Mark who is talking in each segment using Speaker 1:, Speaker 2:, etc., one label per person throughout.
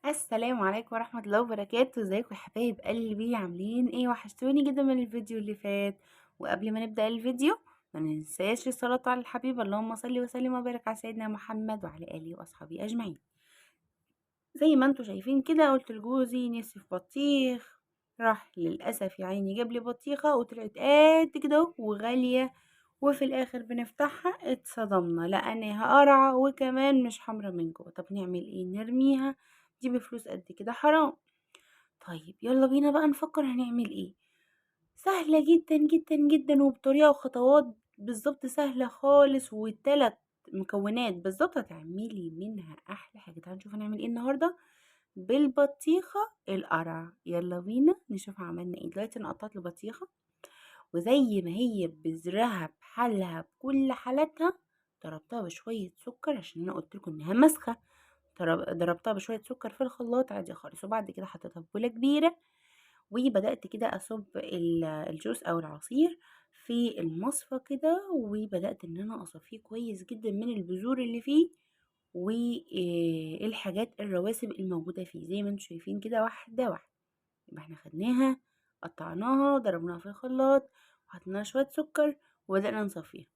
Speaker 1: السلام عليكم ورحمة الله وبركاته. ازيكم يا حبايب قلبي؟ عاملين ايه؟ وحشتوني جدا من الفيديو اللي فات. وقبل ما نبدأ الفيديو ما ننساش الصلاة على الحبيب، اللهم صل وسلم وبارك على سيدنا محمد وعلى آله وأصحابه أجمعين. زي ما انتوا شايفين كده، قلت لجوزي نصف بطيخ، راح للأسف يا عيني جاب لي بطيخة وطلعت قد كده وغالية، وفي الآخر بنفتحها اتصدمنا لقيناها قرعة وكمان مش حمرا من جوه. طب نعمل ايه؟ نرميها؟ دي بفلوس قد كده، حرام. طيب يلا بينا بقى نفكر هنعمل ايه. سهلة جدا جدا جدا وبطريقة وخطوات بالظبط سهلة خالص، والتلات مكونات بالظبط هتعملي منها احلى حاجة. تعالوا نشوف هنعمل ايه النهاردة بالبطيخة القرع. يلا بينا نشوف عملنا ايه. دلوقتي انا قطعت البطيخة وزي ما هي بذرها بحالها بكل حالاتها ضربتها بشوية سكر عشان انا قلت لكم انها مسخة. ضربتها بشوية سكر في الخلاط عادي خالص، وبعد كده حطيتها في بولة كبيرة وبدأت كده أصب الجوس أو العصير في المصفى كده، وبدأت إن أنا أصفيه كويس جدا من البذور اللي فيه والحاجات الرواسب الموجودة فيه زي ما انتم شايفين كده، واحدة واحدة. يبقى احنا خدناها، قطعناها، ضربناها في الخلاط، وحطينا شوية سكر وبدأنا نصفيها.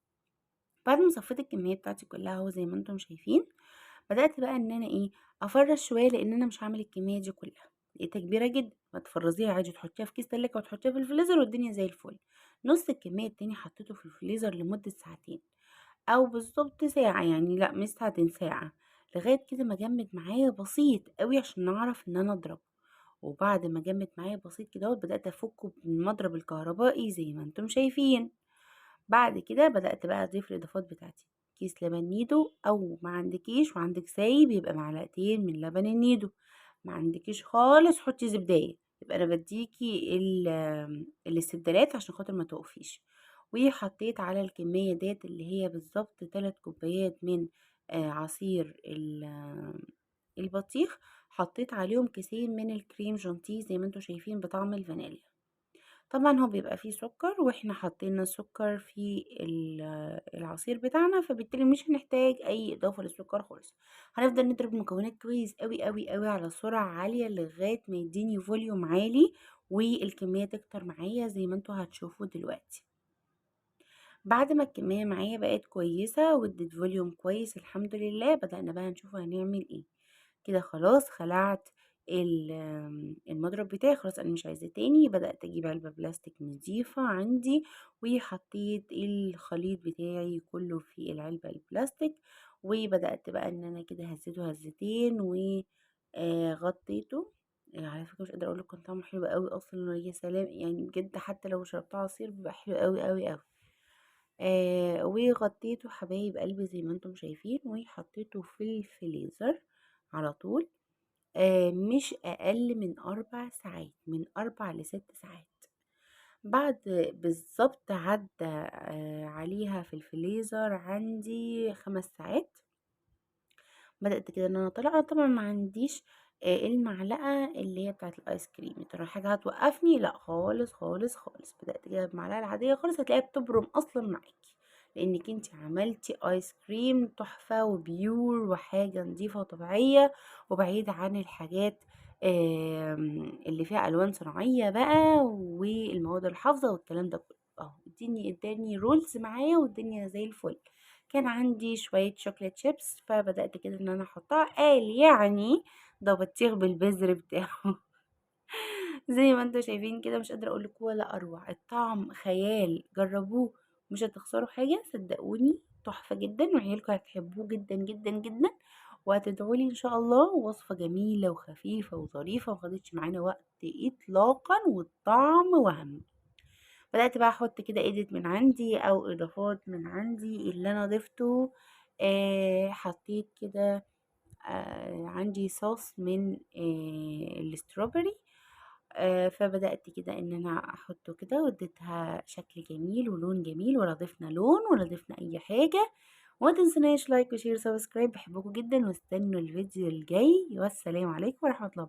Speaker 1: بعد ما صفيت الكمية بتاعتي كلها اهو زي ما انتم شايفين، بدأت بقى ان انا افرز شوية لان انا مش هعمل الكمية دي كلها، لقيتها كبيرة جدا. ما تفرزيها عادي، تحطيها في كيس تلاجة وتحطيها في الفريزر والدنيا زي الفل. نص الكمية التاني حطيته في الفريزر لمدة ساعتين او بالظبط ساعة، يعني لا مش ساعتين، ساعة، لغاية كده ما جمد معايا بسيط قوي عشان اعرف ان انا اضربه. وبعد ما جمد معايا بسيط كده بدأت افكه بالمضرب الكهربائي زي ما انتم شايفين. بعد كده بدأت بقى أضيف الإضافات بتاعتي. كيس لبن نيدو، أو ما عندكيش وعندك سايب يبقى معلقتين من لبن النيدو. ما عندكيش خالص حطي زبدية. يبقى أنا بديكي الاستبدالات عشان خاطر ما توقفيش. وحطيت على الكمية ديت اللي هي بالظبط 3 كوبايات من عصير البطيخ. حطيت عليهم كيسين من الكريم جانتيه زي ما انتوا شايفين بطعم الفانيليا. طبعا هو بيبقى فيه سكر واحنا حطينا السكر في العصير بتاعنا، فبالتالي مش هنحتاج اي اضافة للسكر خالص. هنفضل نضرب المكونات كويس قوي قوي قوي على سرعة عالية لغاية ما يديني فوليوم عالي والكمية تكتر معايا زي ما انتوا هتشوفوا دلوقتي. بعد ما الكمية معايا بقت كويسة وادت فوليوم كويس الحمد لله، بدأنا بقى نشوف هنعمل ايه. كده خلاص خلعت المضرب بتاعي، خلاص انا مش عايزاه تاني. بدأت اجيب علبة بلاستيك نظيفة عندي وحطيت الخليط بتاعي كله في العلبة البلاستيك، وبدأت بقى ان انا كده هزيته هزتين وغطيته. على فكرة مش قادرة اقول لكم كان طعمه حلو قوي اصلا، يا سلام يعني بجد، حتى لو شربتها عصير بيبقى حلو قوي قوي قوي. وغطيته حبايب قلبي زي ما انتم شايفين، وحطيته في الفريزر على طول. مش أقل من 4 ساعات، من 4 ل6 ساعات. بعد بالظبط عدى عليها في الفريزر عندي 5 ساعات. بدأت كده ان انا طالعة، طبعا ما عنديش المعلقة اللي هي بتاعة الايس كريم. يا ترى حاجة هتوقفني؟ لا خالص خالص خالص. بدأت كده بمعلقة العادية خالص، هتلاقيها بتبرم اصلا معاكي لانك انت عملتي ايس كريم تحفة وبيور وحاجة نظيفة وطبيعية وبعيدة عن الحاجات اللي فيها الوان صناعية بقى والمواد الحافظة والكلام ده كله. اه اداني رولز معايا والدنيا زي الفل. كان عندي شوية شوكليت شيبس فبدأت كده ان انا احطها، قال يعني ده بطيخ بالبذر بتاعه. زي ما انتوا شايفين كده، مش قادرة اقولك ولا اروع. الطعم خيال، جربوه مش هتخسروا حاجة صدقوني. تحفة جدا وعيالكم هتحبوه جدا جدا جدا، وهتدعولي ان شاء الله. وصفة جميلة وخفيفة وظريفة ومخدتش معانا وقت اطلاقا، والطعم وهم. بدأت بقى احط كده ايديت من عندي او اضافات من عندي اللي انا ضفته. حطيت كده عندي صوص من الاستروبري. فبدأت كده ان انا احطه كده واديتها شكل جميل ولون جميل، ولا ضفنا لون ولا ضفنا اي حاجة. وما تنسوناش لايك وشير وسبسكرايب، بحبكم جدا واستنوا الفيديو الجاي، والسلام عليكم ورحمة الله.